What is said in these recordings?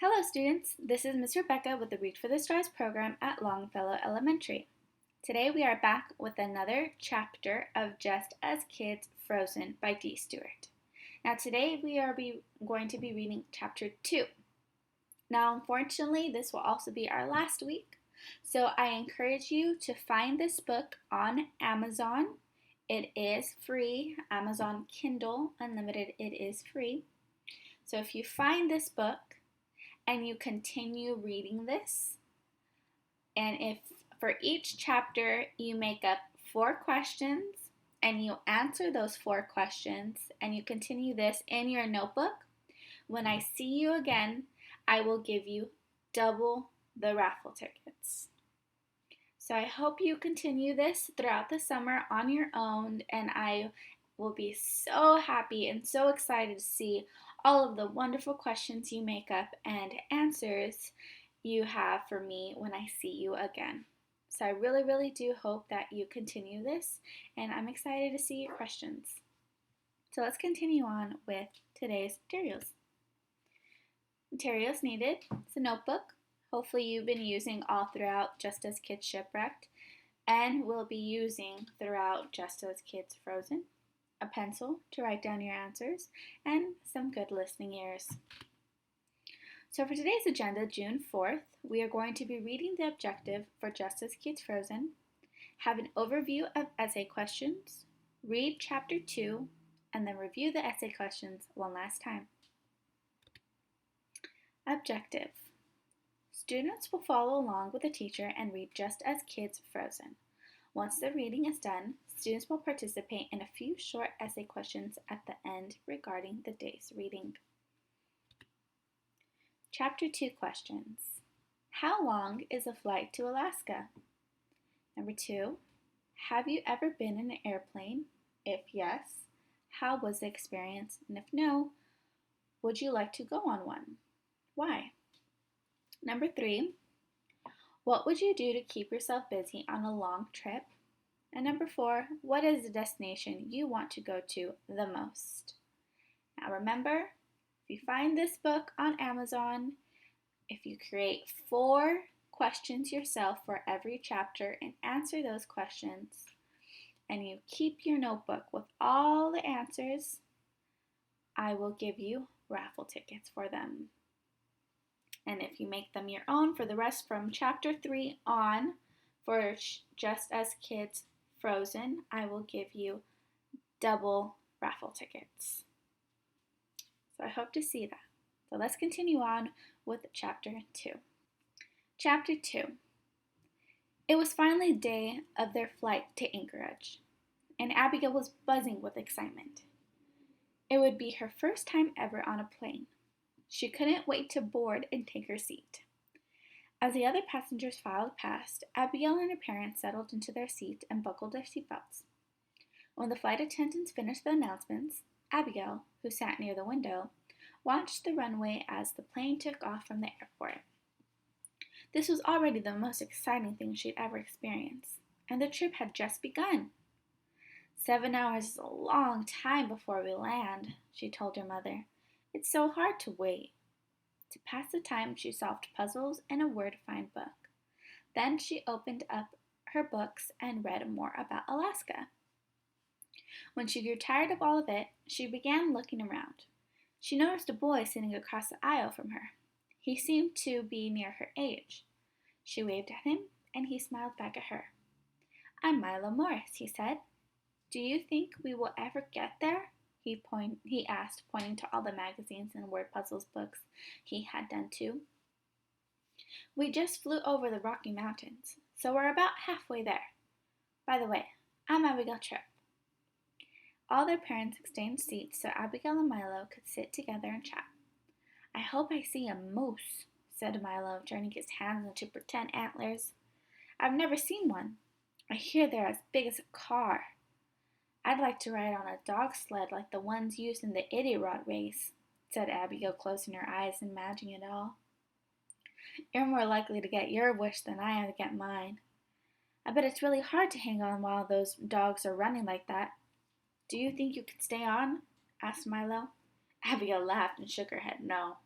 Hello students, this is Ms. Rebecca with the Read for the Stars program at Longfellow Elementary. Today we are back with another chapter of Just as Kids Frozen by Dee Stewart. Now today we are going to be reading chapter 2. Now unfortunately this will also be our last week, so I encourage you to find this book on Amazon. It is free, Amazon Kindle Unlimited, it is free. So if you find this book, and you continue reading this, and if for each chapter you make up 4 questions and you answer those 4 questions and you continue this in your notebook, when I see you again, I will give you double the raffle tickets. So I hope you continue this throughout the summer on your own, and I will be so happy and so excited to see all of the wonderful questions you make up and answers you have for me when I see you again. So I really do hope that you continue this, and I'm excited to see your questions. So let's continue on with today's materials. Materials needed: it's a notebook. Hopefully you've been using all throughout Just as Kids Shipwrecked and will be using throughout Just as Kids Frozen. A pencil to write down your answers, and some good listening ears. So for today's agenda, June 4th, we are going to be reading the objective for Just as Kids Frozen, have an overview of essay questions, read chapter 2, and then review the essay questions one last time. Objective: students will follow along with the teacher and read Just as Kids Frozen. Once the reading is done, students will participate in a few short essay questions at the end regarding the day's reading. Chapter 2 questions. How long is a flight to Alaska? Number 2, have you ever been in an airplane? If yes, how was the experience? And if no, would you like to go on one? Why? Number 3, what would you do to keep yourself busy on a long trip? And number 4, what is the destination you want to go to the most? Now remember, if you find this book on Amazon, if you create 4 questions yourself for every chapter and answer those questions, and you keep your notebook with all the answers, I will give you raffle tickets for them. And if you make them your own for the rest from chapter 3 on for Just as Kids Frozen, I will give you double raffle tickets. So I hope to see that. So let's continue on with chapter 2. Chapter 2. It was finally the day of their flight to Anchorage, and Abigail was buzzing with excitement. It would be her first time ever on a plane. She couldn't wait to board and take her seat. As the other passengers filed past, Abigail and her parents settled into their seats and buckled their seatbelts. When the flight attendants finished the announcements, Abigail, who sat near the window, watched the runway as the plane took off from the airport. This was already the most exciting thing she'd ever experienced, and the trip had just begun. 7 hours is a long time before we land, she told her mother. It's so hard to wait. To pass the time, she solved puzzles in a word-find book. Then she opened up her books and read more about Alaska. When she grew tired of all of it, she began looking around. She noticed a boy sitting across the aisle from her. He seemed to be near her age. She waved at him, and he smiled back at her. I'm Milo Morris, he said. Do you think we will ever get there? He asked, pointing to all the magazines and word puzzles books he had done too. We just flew over the Rocky Mountains, so we're about halfway there. By the way, I'm Abigail Tripp. All their parents exchanged seats so Abigail and Milo could sit together and chat. I hope I see a moose, said Milo, turning his hands into pretend antlers. I've never seen one. I hear they're as big as a car. I'd like to ride on a dog sled like the ones used in the Iditarod race, said Abigail, closing her eyes and imagining it all. You're more likely to get your wish than I am to get mine. I bet it's really hard to hang on while those dogs are running like that. Do you think you could stay on? Asked Milo. Abigail laughed and shook her head no.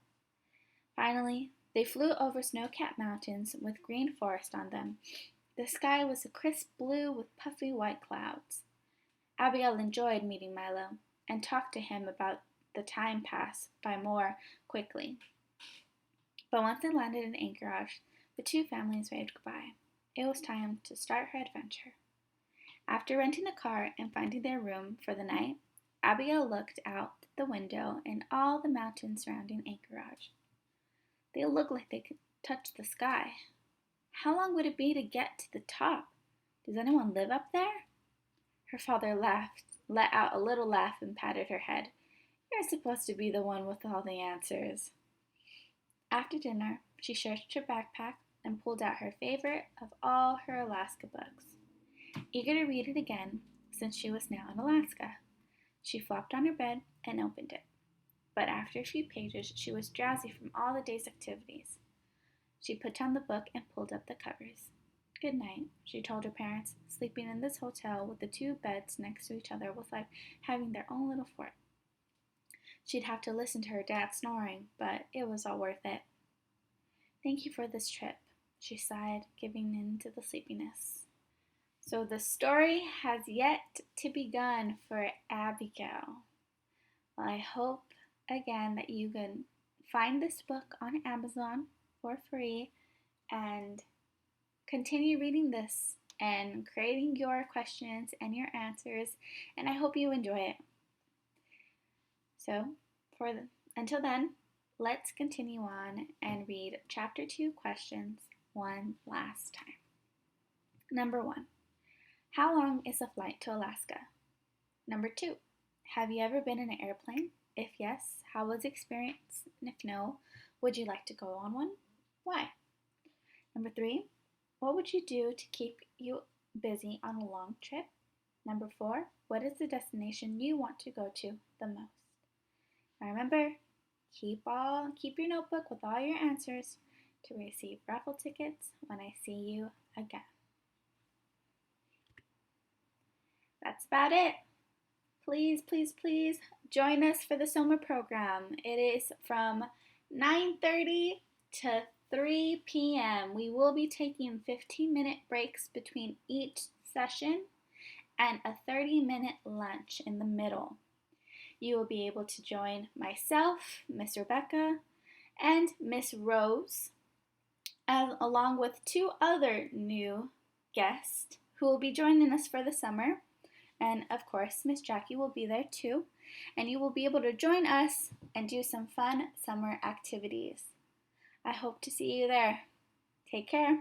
Finally, they flew over snow-capped mountains with green forest on them. The sky was a crisp blue with puffy white clouds. Abigail enjoyed meeting Milo and talked to him about the time passed by more quickly. But once they landed in Anchorage, the two families waved goodbye. It was time to start her adventure. After renting a car and finding their room for the night, Abigail looked out the window and all the mountains surrounding Anchorage. They looked like they could touch the sky. How long would it be to get to the top? Does anyone live up there? Her father laughed, let out a little laugh and patted her head. You're supposed to be the one with all the answers. After dinner, she searched her backpack and pulled out her favorite of all her Alaska books. Eager to read it again, since she was now in Alaska, she flopped on her bed and opened it. But after a few pages, she was drowsy from all the day's activities. She put down the book and pulled up the covers. Good night, she told her parents. Sleeping in this hotel with the two beds next to each other was like having their own little fort. She'd have to listen to her dad snoring, but it was all worth it. Thank you for this trip, she sighed, giving in to the sleepiness. So the story has yet to begun for Abigail. Well, I hope again that you can find this book on Amazon for free and continue reading this and creating your questions and your answers, and I hope you enjoy it. So, until then, let's continue on and read Chapter 2 questions one last time. Number 1. How long is the flight to Alaska? Number 2. Have you ever been in an airplane? If yes, how was the experience? And if no, would you like to go on one? Why? Number 3. What would you do to keep you busy on a long trip? Number 4. What is the destination you want to go to the most? Now remember, keep your notebook with all your answers to receive raffle tickets when I see you again. That's about it. Please, please, please join us for the summer program. It is from 9:30 to 3 p.m. We will be taking 15-minute breaks between each session and a 30-minute lunch in the middle. You will be able to join myself, Miss Rebecca, and Miss Rose, along with 2 other new guests who will be joining us for the summer. And of course, Miss Jackie will be there too. And you will be able to join us and do some fun summer activities. I hope to see you there. Take care.